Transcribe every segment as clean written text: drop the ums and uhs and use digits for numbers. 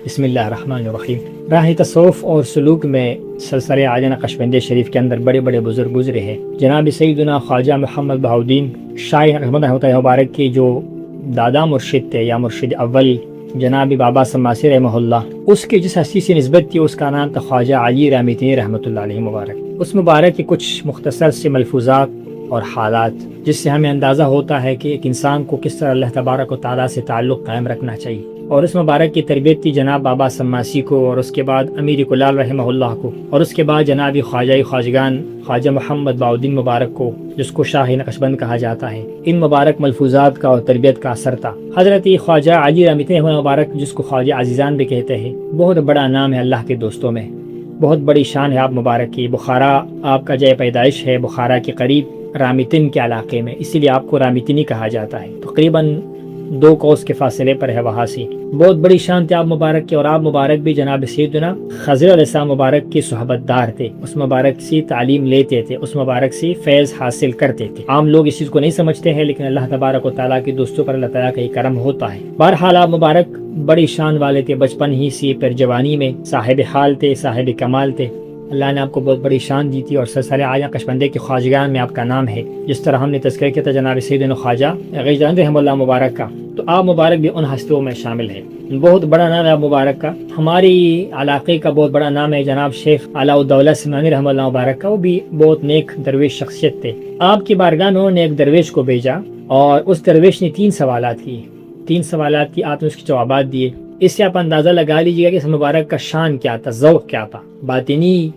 بسم اللہ الرحمن الرحیم۔ راہ تصوف اور سلوک میں سلسلہ عالیہ نقشبندی شریف کے اندر بڑے بڑے بزرگ گزرے ہیں۔ جناب سیدنا خواجہ محمد بہاؤالدین شاہ رحمۃ اللہ مبارک کی جو دادا مرشد تھے یا مرشد اول جناب بابا سماسی رحمہ اللہ، اس کی جس ہستی سے نسبت تھی اس کا نام تھا خواجہ علی رحمتی رحمۃ اللہ علیہ مبارک۔ اس مبارک کے کچھ مختصر سے ملفوظات اور حالات جس سے ہمیں اندازہ ہوتا ہے کہ ایک انسان کو کس طرح اللہ تبارک و تعالیٰ سے تعلق قائم رکھنا چاہیے۔ اور اس مبارک کی تربیت تھی جناب بابا سماسی کو، اور اس کے بعد امیر کلال رحمہ اللہ کو، اور اس کے بعد جناب خواجہ خواجگان خواجہ محمد بہاؤالدین مبارک کو، جس کو شاہ نقشبند کہا جاتا ہے۔ ان مبارک ملفوظات کا اور تربیت کا اثر تھا۔ حضرت خواجہ علی رحمتی مبارک، جس کو خواجہ عزیزان بھی کہتے ہیں، بہت بڑا نام ہے اللہ کے دوستوں میں، بہت بڑی شان ہے آپ مبارک کی۔ بخارا آپ کا جائے پیدائش ہے، بخارا کے قریب رامتن کے علاقے میں، اسی لیے آپ کو رامتنی کہا جاتا ہے۔ تقریباً 2 کوس کے فاصلے پر ہے وہاں سے۔ بہت بڑی شان تھی آپ مبارک کی، اور آپ مبارک بھی جناب سیدنا خضر علیہ السلام مبارک کے صحبت دار تھے، اس مبارک سے تعلیم لیتے تھے، اس مبارک سے فیض حاصل کرتے تھے۔ عام لوگ اس چیز کو نہیں سمجھتے ہیں، لیکن اللہ تبارک و تعالیٰ کے دوستوں پر اللہ تعالیٰ کا یہ کرم ہوتا ہے۔ بہرحال آپ مبارک بڑی شان والے تھے، بچپن ہی سے پھر جوانی میں صاحب حال تھے، صاحب کمال تھے۔ اللہ نے آپ کو بہت بڑی شان دی تھی، اور سلسلہ عالیہ نقشبندی کے خواجگان میں آپ کا نام ہے۔ جس طرح ہم نے تذکرہ کیا تھا جناب سیدنا خواجہ غیجان رحمہ اللہ مبارک کا، تو آپ مبارک بھی ان ہستیوں میں شامل ہے۔ بہت بڑا نام ہے آپ مبارک کا۔ ہماری علاقے کا بہت بڑا نام ہے جناب شیخ علاء الدولہ سمنانی رحمہ اللہ مبارک کا، وہ بھی بہت نیک درویش شخصیت تھے۔ آپ کی بارگاہ میں انہوں نے ایک درویش کو بھیجا، اور اس درویش نے 3 سوالات کیے۔ 3 سوالات کی آپ نے اس کے جوابات دیے۔ اس سے آپ اندازہ لگا لیجیے گا کہ اس مبارک کا شان کیا تھا، ذوق کیا تھا، باطنی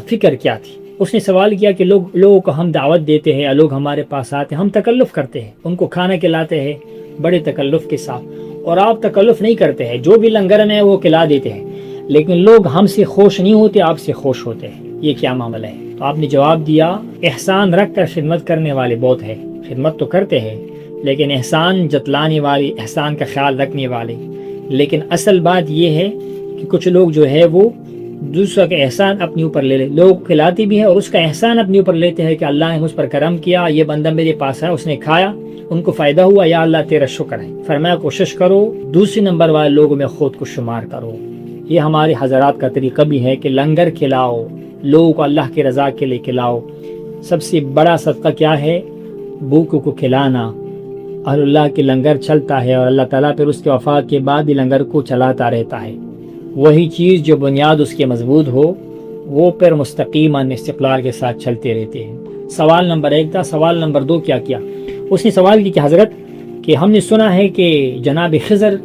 فکر کیا تھی۔ اس نے سوال کیا کہ لوگوں کو ہم دعوت دیتے ہیں، لوگ ہمارے پاس آتے ہیں، ہم تکلف کرتے ہیں، ان کو کھانا کھلاتے ہیں بڑے تکلف کے ساتھ، اور آپ تکلف نہیں کرتے ہیں، جو بھی لنگرن ہے وہ کھلا دیتے ہیں، لیکن لوگ ہم سے خوش نہیں ہوتے، آپ سے خوش ہوتے ہیں، یہ کیا معاملہ ہے؟ تو آپ نے جواب دیا، احسان رکھ کر خدمت کرنے والے بہت ہیں، خدمت تو کرتے ہیں لیکن احسان جتلانے والے، احسان کا خیال رکھنے والے، لیکن اصل بات یہ ہے کہ کچھ لوگ جو ہے وہ دوسرا کا احسان اپنے اوپر لے لوگ کھلاتے بھی ہیں، اور اس کا احسان اپنے اوپر لیتے ہیں کہ اللہ نے مجھ پر کرم کیا، یہ بندہ میرے پاس ہے، اس نے کھایا، ان کو فائدہ ہوا، یا اللہ تیرا شکر ہے۔ فرمایا کوشش کرو دوسرے نمبر والے لوگوں میں خود کو شمار کرو۔ یہ ہمارے حضرات کا طریقہ بھی ہے کہ لنگر کھلاؤ، لوگوں کو اللہ کی رضا کے لیے کھلاؤ۔ سب سے بڑا صدقہ کیا ہے؟ بھوکوں کو کھلانا۔ اہل اللہ کے لنگر چلتا ہے، اور اللہ تعالیٰ پھر اس کے وفات کے بعد بھی لنگر کو چلاتا رہتا ہے۔ وہی چیز جو بنیاد اس کے مضبوط ہو، وہ پھر مستقیماً استقلال کے ساتھ چلتے رہتے ہیں۔ سوال نمبر 1 تھا۔ سوال نمبر 2 کیا کیا؟ اس نے سوال کی کہ حضرت کہ ہم نے سنا ہے کہ جناب خضر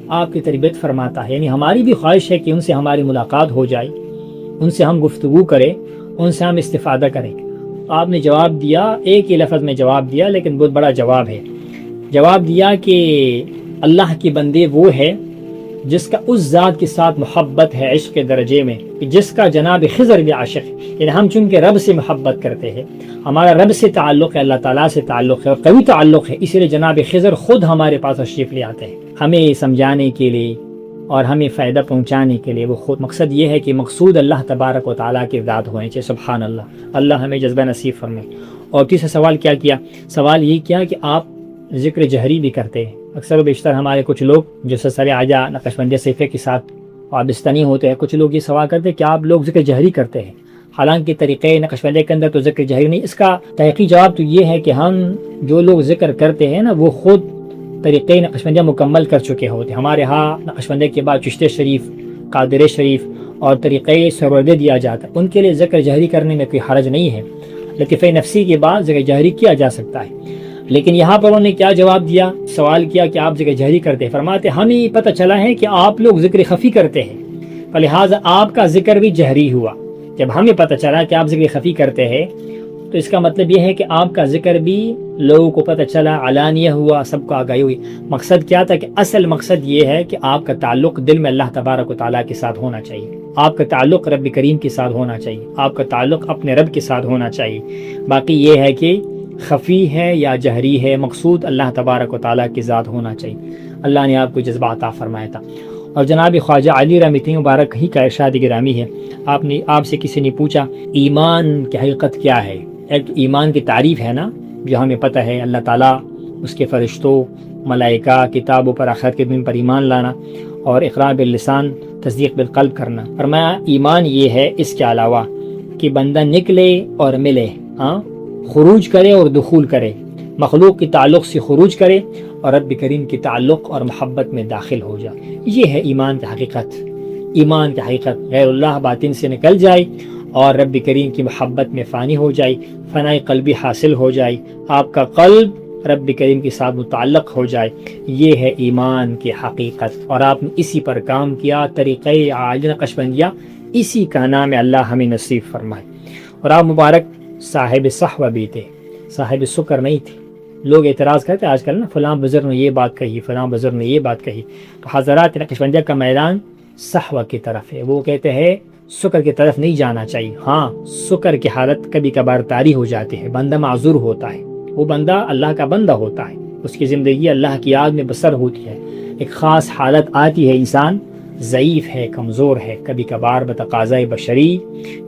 آپ کی تربیت فرماتا ہے، یعنی ہماری بھی خواہش ہے کہ ان سے ہماری ملاقات ہو جائے، ان سے ہم گفتگو کریں، ان سے ہم استفادہ کریں۔ آپ نے جواب دیا، ایک ہی لفظ میں جواب دیا، لیکن بہت بڑا جواب ہے۔ جواب دیا کہ اللہ کے بندے وہ ہے جس کا اس ذات کے ساتھ محبت ہے عشق کے درجے میں، کہ جس کا جناب خضر بھی عاشق ہے۔ یعنی ہم چونکہ رب سے محبت کرتے ہیں، ہمارا رب سے تعلق ہے، اللہ تعالیٰ سے تعلق ہے، اور قوی تعلق ہے، اسی لیے جناب خضر خود ہمارے پاس تشریف لے آتے ہیں ہمیں سمجھانے کے لیے اور ہمیں فائدہ پہنچانے کے لیے۔ وہ خود مقصد یہ ہے کہ مقصود اللہ تبارک و تعالیٰ کی ذات ہونے چاہیے۔ سبحان اللہ، اللہ ہمیں جذبہ نصیب فرمائے۔ اور تیسرا سوال کیا کیا؟ سوال یہ کیا کہ آپ ذکر جہری بھی کرتے ہیں۔ اکثر و بیشتر ہمارے کچھ لوگ جو سلسلہ عالیہ نقشبندی صفحے کے ساتھ وابستہ نہیں ہوتے ہیں، کچھ لوگ یہ سوال کرتے ہیں کہ آپ لوگ ذکر جہری کرتے ہیں، حالانکہ طریقے نقشبندی کے اندر تو ذکر جہری نہیں۔ اس کا تحقیقی جواب تو یہ ہے کہ ہم جو لوگ ذکر کرتے ہیں نا، وہ خود طریقے نقشبندیہ مکمل کر چکے ہوتے ہیں۔ ہمارے ہاں نقشبندی کے بعد چشتی شریف، قادر شریف اور طریقے سرورد دیا جاتا ہے، ان کے لیے ذکر جہری کرنے میں کوئی حرج نہیں ہے، لطیفہ نفسی کے بعد ذکر جہری کیا جا سکتا ہے۔ لیکن یہاں پر انہوں نے کیا جواب دیا؟ سوال کیا کہ آپ ذکر جہری کرتے ہیں، فرماتے ہمیں پتہ چلا ہے کہ آپ لوگ ذکر خفی کرتے ہیں، فلہذا آپ کا ذکر بھی جہری ہوا۔ جب ہمیں پتہ چلا کہ آپ ذکر خفی کرتے ہیں، تو اس کا مطلب یہ ہے کہ آپ کا ذکر بھی لوگوں کو پتہ چلا، علانیہ ہوا، سب کو آگاہی ہوئی۔ مقصد کیا تھا؟ کہ اصل مقصد یہ ہے کہ آپ کا تعلق دل میں اللہ تبارک و تعالیٰ کے ساتھ ہونا چاہیے، آپ کا تعلق رب کریم کے ساتھ ہونا چاہیے، آپ کا تعلق اپنے رب کے ساتھ ہونا چاہیے۔ باقی یہ ہے کہ خفی ہے یا جہری ہے، مقصود اللہ تبارک و تعالیٰ کی ذات ہونا چاہیے۔ اللہ نے آپ کو جذبہ عطا فرمایا تھا۔ اور جناب خواجہ علی رحمتی مبارک ہی کا ارشاد گرامی ہے، آپ سے کسی نے پوچھا ایمان کی حقیقت کیا ہے؟ ایک ایمان کی تعریف ہے نا، جو ہمیں پتہ ہے، اللہ تعالیٰ، اس کے فرشتوں، ملائکہ، کتابوں پر، آخرت کے دن پر ایمان لانا، اور اقرار باللسان تصدیق بالقلب کرنا۔ فرمایا ایمان یہ ہے اس کے علاوہ کہ بندہ نکلے اور ملے، خروج کرے اور دخول کرے، مخلوق کی تعلق سے خروج کرے اور رب کریم کی تعلق اور محبت میں داخل ہو جائے۔ یہ ہے ایمان کی حقیقت۔ ایمان کی حقیقت غیر اللہ باطن سے نکل جائے اور رب کریم کی محبت میں فانی ہو جائے، فنائی قلبی حاصل ہو جائے، آپ کا قلب رب کریم کے ساتھ متعلق ہو جائے۔ یہ ہے ایمان کی حقیقت، اور آپ نے اسی پر کام کیا، طریقہ عالی نقشبندیہ اسی کا نام ہے، اللہ ہمیں نصیب فرمائے۔ اور آپ مبارک صاحب صحوہ بھی تھے، صاحب سکر نہیں تھے۔ لوگ اعتراض کرتے آج کل نا، فلاں بزرگ نے یہ بات کہی، فلاں بزرگ نے یہ بات کہی۔ تو حضرات نقشبندیہ کا میدان صحوہ کی طرف ہے، وہ کہتے ہیں سکر کی طرف نہیں جانا چاہیے۔ ہاں سکر کی حالت کبھی کبھار طاری ہو جاتی ہے، بندہ معذور ہوتا ہے، وہ بندہ اللہ کا بندہ ہوتا ہے، اس کی زندگی اللہ کی یاد میں بسر ہوتی ہے، ایک خاص حالت آتی ہے، انسان ضعیف ہے، کمزور ہے، کبھی کبھار بتقاضۂ بشری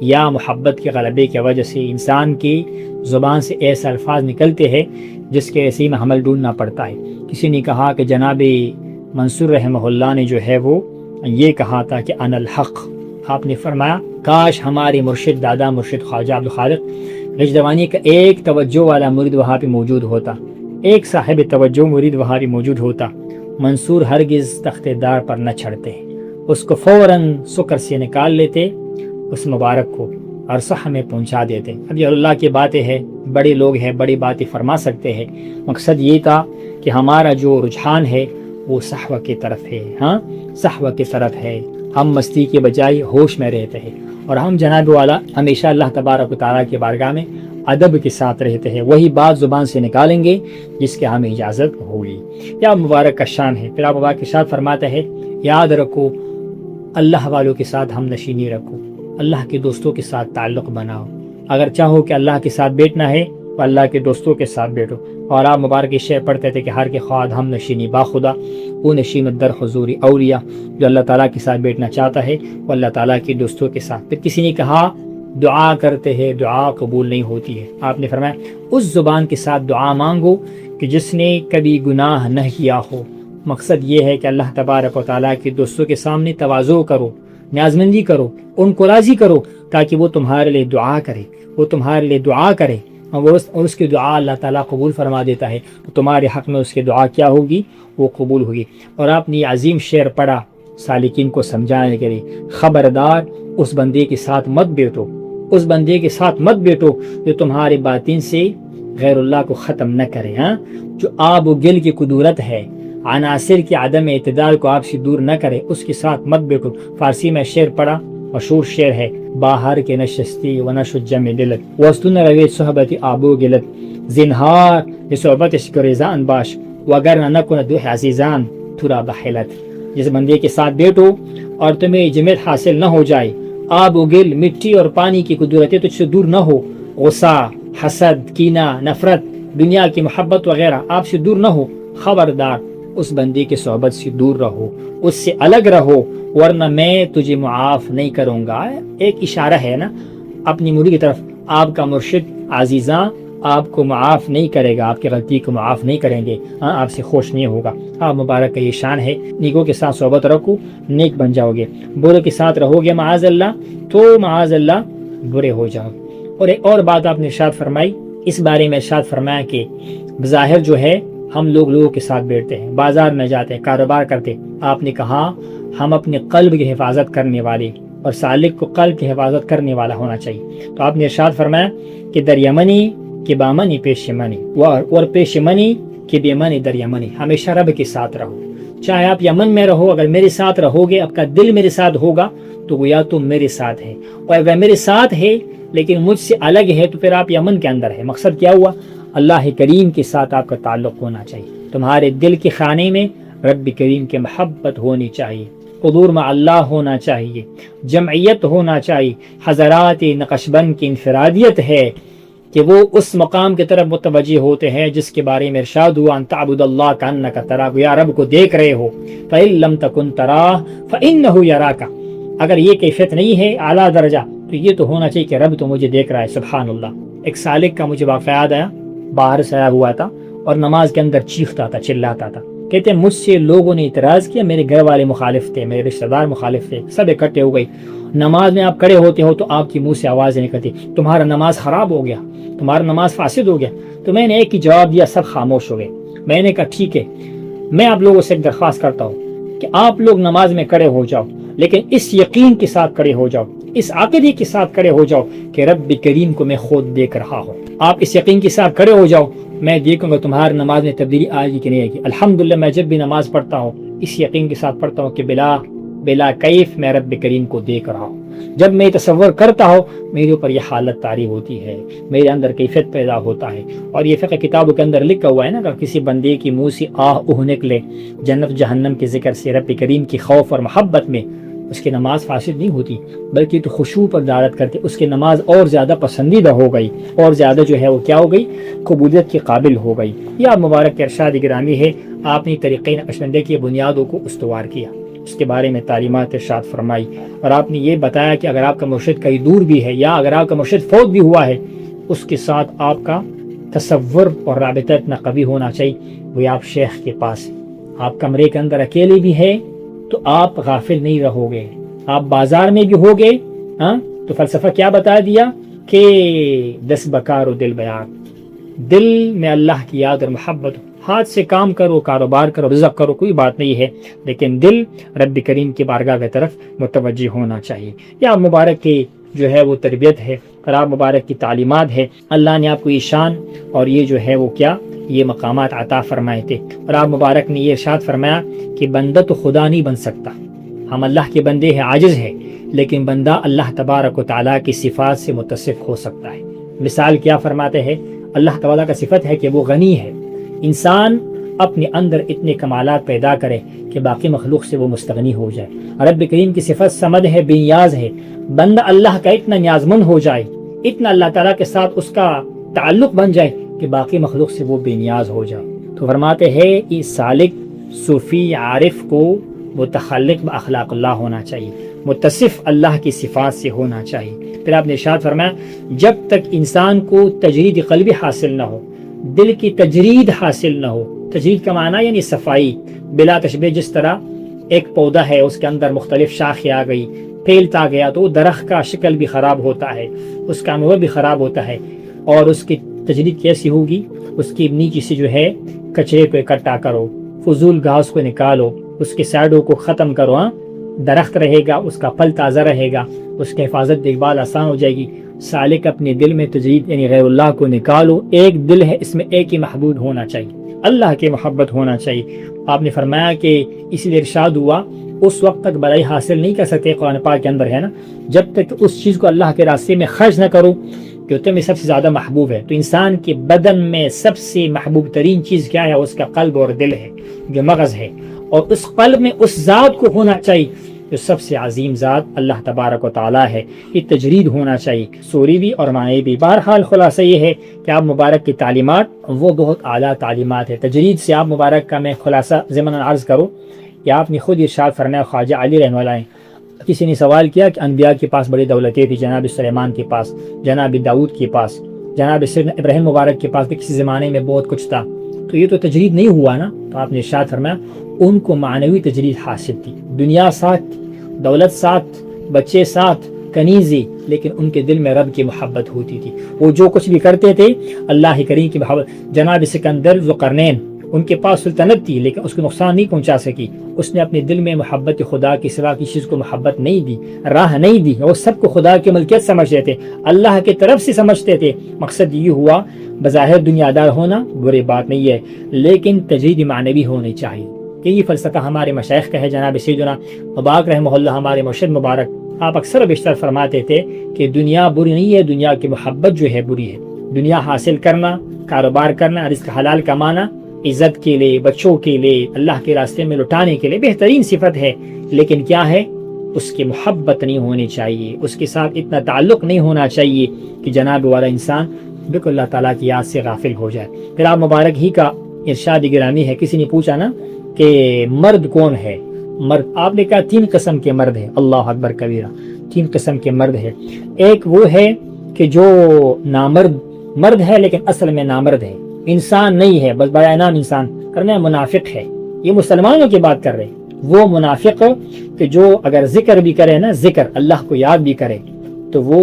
یا محبت کے غلبے کی وجہ سے انسان کی زبان سے ایسے الفاظ نکلتے ہیں جس کے ایسے میں حمل ڈھونڈنا پڑتا ہے۔ کسی نے کہا کہ جناب منصور رحمہ اللہ نے جو ہے وہ یہ کہا تھا کہ انا الحق۔ آپ نے فرمایا کاش ہمارے مرشد دادا مرشد خواجہ عبدالخالق غجدوانی کا ایک توجہ والا مرید وہاں پہ موجود ہوتا، ایک صاحب توجہ مرید وہاں پہ موجود ہوتا، منصور ہرگز تخت دار پر نہ چڑھتے، اس کو فوراً سکر سے نکال لیتے اس مبارک کو اور صح میں پہنچا دیتے۔ اب یہ اللہ کی باتیں ہیں، بڑے لوگ ہیں، بڑی باتیں فرما سکتے ہیں، مقصد یہ تھا کہ ہمارا جو رجحان ہے وہ صحوہ کی طرف ہے، صحوہ کی طرف ہے، ہم مستی کے بجائے ہوش میں رہتے ہیں، اور ہم جناب والا ہمیشہ اللہ تبارک و تعالیٰ کی بارگاہ میں ادب کے ساتھ رہتے ہیں، وہی بات زبان سے نکالیں گے جس کے ہمیں اجازت ہوگی۔ یا مبارک کا شان ہے۔ پھر آپ مبارک کے ساتھ فرماتا ہے یاد رکھو اللہ والوں کے ساتھ ہم نشینی رکھو، اللہ کے دوستوں کے ساتھ تعلق بناؤ، اگر چاہو کہ اللہ کے ساتھ بیٹھنا ہے تو اللہ کے دوستوں کے ساتھ بیٹھو۔ اور آپ مبارک شعر پڑھتے تھے کہ ہر کے خواہد ہم نشینی باخدا، وہ نشین در حضوری اولیاء، جو اللہ تعالیٰ کے ساتھ بیٹھنا چاہتا ہے وہ اللہ تعالیٰ کے دوستوں کے ساتھ۔ پھر کسی نے کہا دعا کرتے ہیں دعا قبول نہیں ہوتی ہے، آپ نے فرمایا اس زبان کے ساتھ دعا مانگو کہ جس نے کبھی گناہ نہ کیا ہو۔ مقصد یہ ہے کہ اللہ تبارک و تعالیٰ کے دوستوں کے سامنے تواضع کرو، نیازمندی کرو، ان کو راضی کرو تاکہ وہ تمہارے لیے دعا کرے، وہ تمہارے لیے دعا کرے اور اس کی دعا اللہ تعالیٰ قبول فرما دیتا ہے، تو تمہارے حق میں اس کی دعا کیا ہوگی؟ وہ قبول ہوگی۔ اور آپ نے یہ عظیم شعر پڑھا سالکین کو سمجھانے کے لیے، خبردار اس بندے کے ساتھ مت بیٹھو، اس بندے کے ساتھ مت بیٹھو جو تمہارے باطن سے غیر اللہ کو ختم نہ کرے، جو آب و گل کی قدرت ہے، عناصر کی عدم اعتدال کو آپ سے دور نہ کرے، اس کے ساتھ مت بیٹھو۔ فارسی میں شعر پڑھا، مشہور شعر ہے، باہر کے نشستی و نشد جمع دلت وستون رویت صحبت آبو گلت، زنہار صحبت گریزان باش وگر نہ کن دوح عزیزان تھرا بحلت۔ جس بندے کے ساتھ بیٹھو اور تمہیں جمعیت حاصل نہ ہو جائے، آب و گل مٹی اور پانی کی قدرتیں تجھ سے دور نہ ہو، غصہ، حسد، کینہ، نفرت، دنیا کی محبت وغیرہ آپ سے دور نہ ہو، خبردار اس بندے کی صحبت سے دور رہو، اس سے الگ رہو، ورنہ میں تجھے معاف نہیں کروں گا۔ ایک اشارہ ہے نا اپنی مرید کی طرف، آپ کا مرشد عزیزاں آپ کو معاف نہیں کرے گا، آپ کی غلطی کو معاف نہیں کریں گے، آپ سے خوش نہیں ہوگا۔ آپ مبارک کا یہ شان ہے، نیکوں کے ساتھ صحبت رکھو نیک بن جاؤ گے، برے کے ساتھ رہو گے معاذ اللہ تو معاذ اللہ برے ہو جاؤ۔ اور ایک اور بات آپ نے ارشاد فرمائی، اس بارے میں ارشاد فرمایا کہ بظاہر جو ہے ہم لوگوں کے ساتھ بیٹھتے ہیں، بازار میں جاتے ہیں، کاروبار کرتے، آپ نے کہا ہم اپنے قلب کی حفاظت کرنے والے اور سالک کو قلب کی حفاظت کرنے والا ہونا چاہیے۔ تو آپ نے ارشاد فرمایا کہ در یمنی کہ بامنی پیش منی اور پیش منی کہ بے منی در یمنی، ہمیشہ رب کے ساتھ رہو، چاہے آپ یمن میں رہو، اگر میرے ساتھ رہو گے، آپ کا دل میرے ساتھ ہوگا تو گویا تم میرے ساتھ ہے، اور اگر میرے ساتھ ہے لیکن مجھ سے الگ ہے تو پھر آپ یمن کے اندر ہے۔ مقصد کیا ہوا؟ اللہ کریم کے ساتھ آپ کا تعلق ہونا چاہیے، تمہارے دل کے خانے میں رب کریم کی محبت ہونی چاہیے، حضور مع اللہ ہونا چاہیے، جمعیت ہونا چاہیے۔ حضرات نقشبند کی انفرادیت ہے کہ وہ اس مقام کی طرف متوجہ ہوتے ہیں جس کے بارے میں ارشاد ہوا ان تعبد اللہ کانک تراہ، یا رب کو دیکھ رہے ہو، فإن لم تکن تراہ فإنہ یراک۔ اگر یہ کیفیت نہیں ہے اعلیٰ درجہ تو یہ تو ہونا چاہیے کہ رب تو مجھے دیکھ رہا ہے۔ سبحان اللہ۔ ایک سالک کا مجھے واقعہ یاد آیا، باہر سے آیا ہوا تھا اور نماز کے اندر چیختا تھا، چلاتا تھا، کہتے ہیں مجھ سے لوگوں نے اعتراض کیا، میرے گھر والے مخالف تھے، میرے رشتہ دار مخالف تھے، سب اکٹھے ہو گئی، نماز میں آپ کھڑے ہوتے ہو تو آپ کی منہ سے آواز نکلتی، تمہارا نماز خراب ہو گیا، تمہارا نماز فاسد ہو گیا۔ تو میں نے ایک ہی جواب دیا، سب خاموش ہو گئے۔ میں نے کہا ٹھیک ہے، میں آپ لوگوں سے ایک درخواست کرتا ہوں کہ آپ لوگ نماز میں کھڑے ہو جاؤ، لیکن اس یقین کے ساتھ کھڑے ہو جاؤ، اس عقیدے کے ساتھ کھڑے ہو جاؤ کہ رب کریم کو میں خود دیکھ رہا ہوں۔ آپ اس یقین کے ساتھ کھڑے ہو جاؤ، میں دیکھوں گا تمہاری نماز میں تبدیلی آئے گی کہ نہیں آئے گی۔ الحمدللہ میں جب بھی نماز پڑھتا ہوں اس یقین کے ساتھ پڑھتا ہوں کہ بلا کیف میں رب کریم کو دیکھ رہا ہوں۔ جب میں تصور کرتا ہوں میرے اوپر یہ حالت طاری ہوتی ہے، میرے اندر کیفیت پیدا ہوتا ہے۔ اور یہ فقہ کتابوں کے اندر لکھا ہوا ہے نا، اگر کسی بندے کی منہ سے آہ نکلے جنت جہنم کے ذکر سے، رب کریم کی خوف اور محبت میں، اس کی نماز فاسد نہیں ہوتی، بلکہ تو خشوع پر دعوت کرتے، اس کی نماز اور زیادہ پسندیدہ ہو گئی، اور زیادہ جو ہے وہ کیا ہو گئی، قبولیت کے قابل ہو گئی۔ یہ مبارک کے ارشاد گرامی ہے، آپ نے طریقین نقشبندی کی بنیادوں کو استوار کیا، اس کے بارے میں تعلیمات ارشاد فرمائی، اور آپ نے یہ بتایا کہ اگر آپ کا مرشد کہیں دور بھی ہے یا اگر آپ کا مرشد فوت بھی ہوا ہے، اس کے ساتھ آپ کا تصور اور رابطہ اتنا قوی ہونا چاہیے وہ آپ شیخ کے پاس، آپ کمرے کے اندر اکیلے بھی ہے تو آپ غافل نہیں رہو گے، آپ بازار میں بھی ہوگے تو فلسفہ کیا بتا دیا کہ دس بکار و دل بیار، دل میں اللہ کی یاد اور محبت، ہاتھ سے کام کرو، کاروبار کرو، رزق کرو، کوئی بات نہیں ہے، لیکن دل رب کریم کی بارگاہ کی طرف متوجہ ہونا چاہیے۔ یا مبارک کی جو ہے وہ تربیت ہے اور آپ مبارک کی تعلیمات ہے، اللہ نے آپ کو یہ شان اور یہ جو ہے وہ کیا یہ مقامات عطا فرمائے تھے، اور آپ مبارک نے یہ ارشاد فرمایا کہ بندہ تو خدا نہیں بن سکتا، ہم اللہ کے بندے ہیں، عاجز ہے، لیکن بندہ اللہ تبارک و تعالیٰ کی صفات سے متصف ہو سکتا ہے۔ مثال کیا فرماتے ہیں، اللہ تعالیٰ کا صفت ہے کہ وہ غنی ہے، انسان اپنے اندر اتنے کمالات پیدا کرے کہ باقی مخلوق سے وہ مستغنی ہو جائے۔ رب کریم کی صفت صمد ہے، بے نیاز ہے، بندہ اللہ کا اتنا نیازمند ہو جائے، اتنا اللہ تعالیٰ کے ساتھ اس کا تعلق بن جائے کہ باقی مخلوق سے وہ بے نیاز ہو جائے۔ تو فرماتے ہیں اس سالک صوفی عارف کو متخلق باخلاق اللہ ہونا چاہیے، متصف اللہ کی صفات سے ہونا چاہیے۔ پھر آپ نے ارشاد فرمایا جب تک انسان کو تجرید قلبی حاصل نہ ہو، دل کی تجرید حاصل نہ ہو، تجرید کا معنی یعنی صفائی، بلا تشبیہ، جس طرح ایک پودا ہے اس کے اندر مختلف شاخیں آ گئی، پھیلتا گیا تو درخت کا شکل بھی خراب ہوتا ہے، اس کا انور بھی خراب ہوتا ہے، اور اس کی تجرید کیسی ہوگی، اس کی نیچے سے جو ہے کچرے کو اکٹھا کرو، فضول گھاس کو نکالو، اس کے سائڈوں کو ختم کرو، درخت رہے گا، اس کا پھل تازہ رہے گا، اس کی حفاظت دیکھ بھال آسان ہو جائے گی۔ سالک اپنے دل میں تجرید یعنی غیر اللہ کو نکالو، ایک دل ہے اس میں ایک ہی محبوب ہونا چاہیے، اللہ کی محبت ہونا چاہیے۔ آپ نے فرمایا کہ اس لیے ارشاد ہوا اس وقت تک بڑائی حاصل نہیں کر سکتے، قرآن پاک کے اندر ہے نا، جب تک اس چیز کو اللہ کے راستے میں خرچ نہ کرو کہ تمہیں سب سے زیادہ محبوب ہے۔ تو انسان کے بدن میں سب سے محبوب ترین چیز کیا ہے، اس کا قلب اور دل ہے، جو مغز ہے، اور اس قلب میں اس ذات کو ہونا چاہیے جو سب سے عظیم ذات اللہ تبارک و تعالیٰ ہے۔ یہ تجرید ہونا چاہیے، سوری بھی اور معنی بھی۔ بہرحال خلاصہ یہ ہے کہ آپ مبارک کی تعلیمات وہ بہت اعلیٰ تعلیمات ہے۔ تجرید سے آپ مبارک کا میں خلاصہ ضمن عرض کروں کہ آپ نے خود ارشاد فرمایا، خواجہ علی رحمہ اللہ نے، کسی نے سوال کیا کہ انبیاء کے پاس بڑی دولتیں تھی، جناب سلیمان کے پاس، جناب داؤد کے پاس، جناب ابراہیم مبارک کے پاس بھی کسی زمانے میں بہت کچھ تھا، تو یہ تو تجرید نہیں ہوا نا؟ تو آپ نے ارشاد فرمایا ان کو معنوی تجرید حاصل تھی، دنیا ساتھ، دولت ساتھ، بچے ساتھ، کنیزی، لیکن ان کے دل میں رب کی محبت ہوتی تھی، وہ جو کچھ بھی کرتے تھے اللہ کریم کی محبت۔ جناب سکندر ذوالقرنین، ان کے پاس سلطنت تھی لیکن اس کو نقصان نہیں پہنچا سکی، اس نے اپنے دل میں محبت خدا کے سوا کسی چیز کو محبت نہیں دی، راہ نہیں دی، وہ سب کو خدا کی ملکیت سمجھتے تھے، اللہ کی طرف سے سمجھتے تھے۔ مقصد یہ ہوا بظاہر دنیا دار ہونا بری بات نہیں ہے، لیکن تجرید معنوی ہونی چاہیے۔ یہی فلسفہ ہمارے مشائخ کا ہے، جناب سیدنا مبارک رحمہ اللہ، ہمارے مرشد مبارک، آپ اکثر بیشتر فرماتے تھے کہ دنیا بری نہیں ہے، دنیا کی محبت جو ہے بری ہے۔ دنیا حاصل کرنا، کاروبار کرنا، رزق حلال کمانا، عزت کے لیے، بچوں کے لیے، اللہ کے راستے میں لٹانے کے لیے بہترین صفت ہے، لیکن کیا ہے، اس کی محبت نہیں ہونی چاہیے، اس کے ساتھ اتنا تعلق نہیں ہونا چاہیے کہ جناب والا انسان بالکل اللہ تعالیٰ کی یاد سے غافل ہو جائے۔ پھر آپ مبارک ہی کا ارشاد گرامی ہے، کسی نے پوچھا نا کہ مرد کون ہے؟ مرد، آپ نے کہا 3 قسم کے مرد ہیں، اللہ اکبر کبیرہ، 3 قسم کے مرد ہیں۔ ایک وہ ہے کہ جو نامرد مرد ہے لیکن اصل میں نامرد ہے، انسان نہیں ہے، بس بایا نام انسان کرنا، منافق ہے، یہ مسلمانوں کی بات کر رہے ہیں. وہ منافق کہ جو اگر ذکر بھی کرے نا، ذکر اللہ کو یاد بھی کرے تو وہ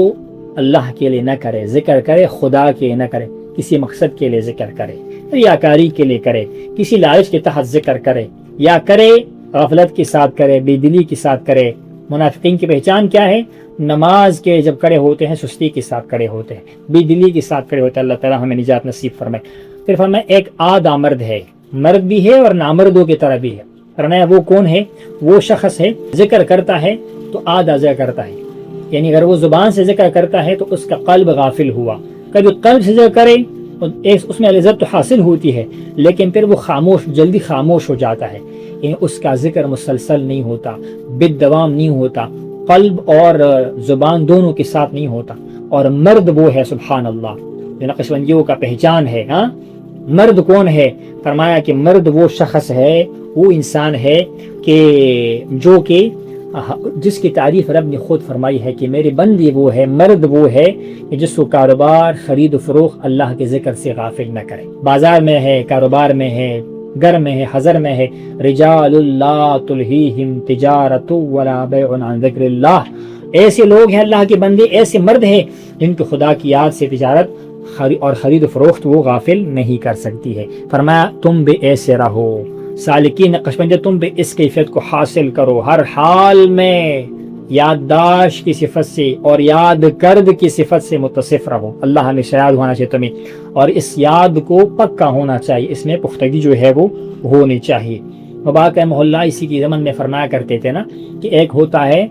اللہ کے لیے نہ کرے، ذکر کرے خدا کے لیے نہ کرے، کسی مقصد کے لیے ذکر کرے، ریاکاری کے لیے کرے، کسی لالچ کے تحت ذکر کرے، یا کرے غفلت کے ساتھ کرے، بے دلی کے ساتھ کرے. منافقین کی پہچان کیا ہے؟ نماز کے جب کھڑے ہوتے ہیں سستی کے ساتھ کھڑے ہوتے ہیں، بے دلی کے ساتھ کھڑے ہوتے ہیں. اللہ تعالیٰ ہمیں نجات نصیب فرمائے. پھر فرمائے ایک آدھا مرد ہے، مرد بھی ہے اور نامردوں کی طرح بھی ہے. فرمایا وہ کون ہے؟ وہ شخص ہے ذکر کرتا ہے تو آدھا ذکر کرتا ہے، یعنی اگر وہ زبان سے ذکر کرتا ہے تو اس کا قلب غافل ہوا. کبھی قلب سے ذکر کرے اس میں لذت تو حاصل ہوتی ہے، لیکن پھر وہ جلدی خاموش ہو جاتا ہے، یعنی اس کا ذکر مسلسل نہیں ہوتا، بالدوام نہیں ہوتا، قلب اور زبان دونوں کے ساتھ نہیں ہوتا. اور مرد وہ ہے سبحان اللہ جو نقشبندیوں کا پہچان ہے. ہاں مرد کون ہے؟ فرمایا کہ مرد وہ شخص ہے، وہ انسان ہے کہ جو کہ جس کی تعریف رب نے خود فرمائی ہے کہ میرے بندی وہ ہے، مرد وہ ہے کہ جس کو کاروبار خرید و فروخت اللہ کے ذکر سے غافل نہ کرے. بازار میں ہے، کاروبار میں ہے، گھر میں ہے، حضر میں ہے. رجال لا تلہیہم تجارت ولا بیع عن ذکر اللہ. ایسے لوگ ہیں اللہ کے بندے، ایسے مرد ہیں جن کو خدا کی یاد سے تجارت اور خرید و فروخت وہ غافل نہیں کر سکتی ہے. فرمایا تم بھی ایسے رہو. سالکین نقشبندی تم بھی اس کیفیت کو حاصل کرو، ہر حال میں یادداشت کی صفت سے اور یاد کرد کی صفت سے متصف رہو. اللہ ہمیشہ یاد ہونا چاہیے تمہیں، اور اس یاد کو پکا ہونا چاہیے، اس میں پختگی جو ہے وہ ہونی چاہیے. مبارک محلہ اسی کی زمن میں فرمایا کرتے تھے نا کہ ایک ہوتا ہے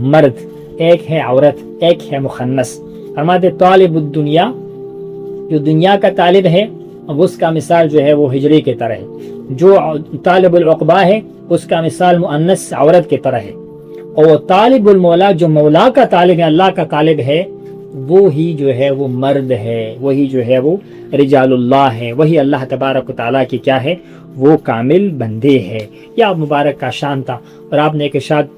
مرد، ایک ہے عورت، ایک ہے مخنث. فرماتے طالب الدنیا، جو دنیا کا طالب ہے اب اس کا مثال جو ہے وہ ہجری کی طرح ہے. جو طالب العقبہ ہے اس کا مثال مؤنث عورت کی طرح ہے. اور طالب المولا، جو مولا کا طالب ہے، اللہ کا طالب ہے، وہی جو ہے وہ مرد ہے، وہی جو ہے وہ رجال اللہ ہے، وہی اللہ تبارک و تعالیٰ کی کیا ہے، وہ کامل بندے ہے. یا مبارک کا شان تھا. اور آپ نے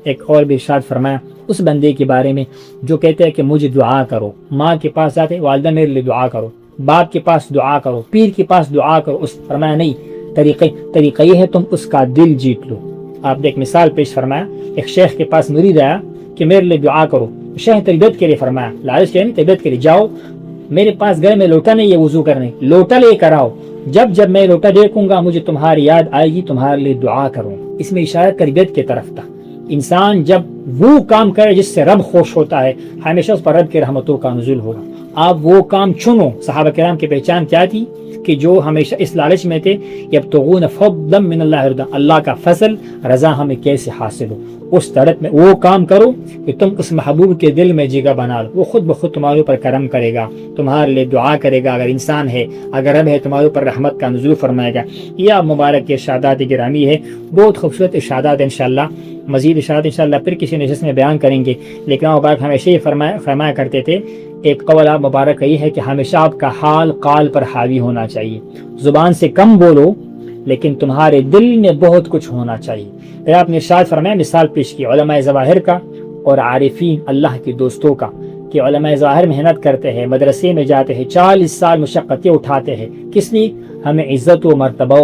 ایک اور بھی ارشاد فرمایا اس بندے کے بارے میں جو کہتے ہیں کہ مجھے دعا کرو. ماں کے پاس جاتے والدہ میرے لیے دعا کرو، باپ کے پاس دعا کرو، پیر کے پاس دعا کرو. اس فرمایا نہیں، طریقہ یہ ہے تم اس کا دل جیت لو. آپ نے ایک مثال پیش فرمایا، ایک شیخ کے پاس مرید آیا کہ میرے لیے دعا کرو. شیخ تربیت کے لیے فرمایا، لالچ کے نہیں، تربیت کے لیے جاؤ، میرے پاس گھر میں لوٹا نہیں ہے وضو کرنے، لوٹا لے کر آؤ، جب میں لوٹا دیکھوں گا مجھے تمہاری یاد آئے گی، تمہارے لیے دعا کروں. اس میں اشارہ تربیت کی طرف تھا. انسان جب وہ کام کرے جس سے رب خوش ہوتا ہے، ہمیشہ اس پر رب کی رحمتوں کا نزول ہوگا. آپ وہ کام چنو. صحابہ کرام کی پہچان کیا تھی کہ جو ہمیشہ اس لالچ میں تھے، یبتغون فضلا من اللہ رضا، اللہ کا فضل رضا ہمیں کیسے حاصل ہو، اس طرح میں وہ کام کرو کہ تم اس محبوب کے دل میں جگہ بنا لو. وہ خود بخود تمہارے اوپر کرم کرے گا، تمہارے لیے دعا کرے گا. اگر انسان ہے، اگر رب ہے، تمہارے اوپر رحمت کا نزول فرمائے گا. یہ مبارک کے ارشادات گرامی ہے، بہت خوبصورت ارشادات. انشاءاللہ مزید ارشادات انشاءاللہ پھر کسی نشست میں بیان کریں گے. لیکن مبارک ہمیشہ یہ فرمایا کرتے تھے، ایک قول مبارک کا یہ ہے کہ ہمیشہ آپ کا حال قال پر حاوی ہونا چاہیے. زبان سے کم بولو لیکن تمہارے دل میں بہت کچھ ہونا چاہیے. پھر آپ نے ارشاد فرمایا، مثال پیش کی علماء ظواہر کا اور عارفین اللہ کے دوستوں کا، کہ علماء ظواہر محنت کرتے ہیں، مدرسے میں جاتے ہیں، 40 سال مشقتیں اٹھاتے ہیں. کس لیے؟ ہمیں عزت و مرتبہ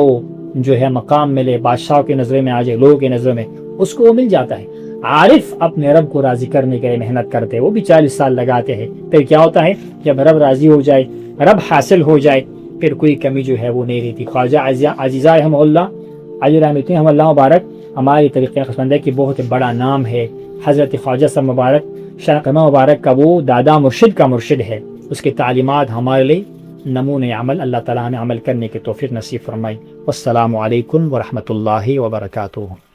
جو ہے مقام ملے، بادشاہ کی نظریں میں آ جائے، لوگوں کی نظروں میں، اس کو وہ مل جاتا ہے. عارف اپنے رب کو راضی کرنے کے لیے محنت کرتے ہیں، وہ بھی 40 سال لگاتے ہیں. پھر کیا ہوتا ہے؟ جب رب راضی ہو جائے، رب حاصل ہو جائے، پھر کوئی کمی جو ہے وہ نہیں رہتی. خواجہ عزیزہ رحمہ اللہ علی رحمۃ اللہ مبارک ہماری طریقہ خصمندہ کی بہت بڑا نام ہے. حضرت خواجہ صاحب مبارک شرقمہ مبارک کا وہ دادا مرشد کا مرشد ہے. اس کی تعلیمات ہمارے لیے نمونۂ عمل. اللہ تعالیٰ ہمیں عمل کرنے کی توفیق نصیب فرمائی. والسلام علیکم ورحمۃ اللہ وبرکاتہ.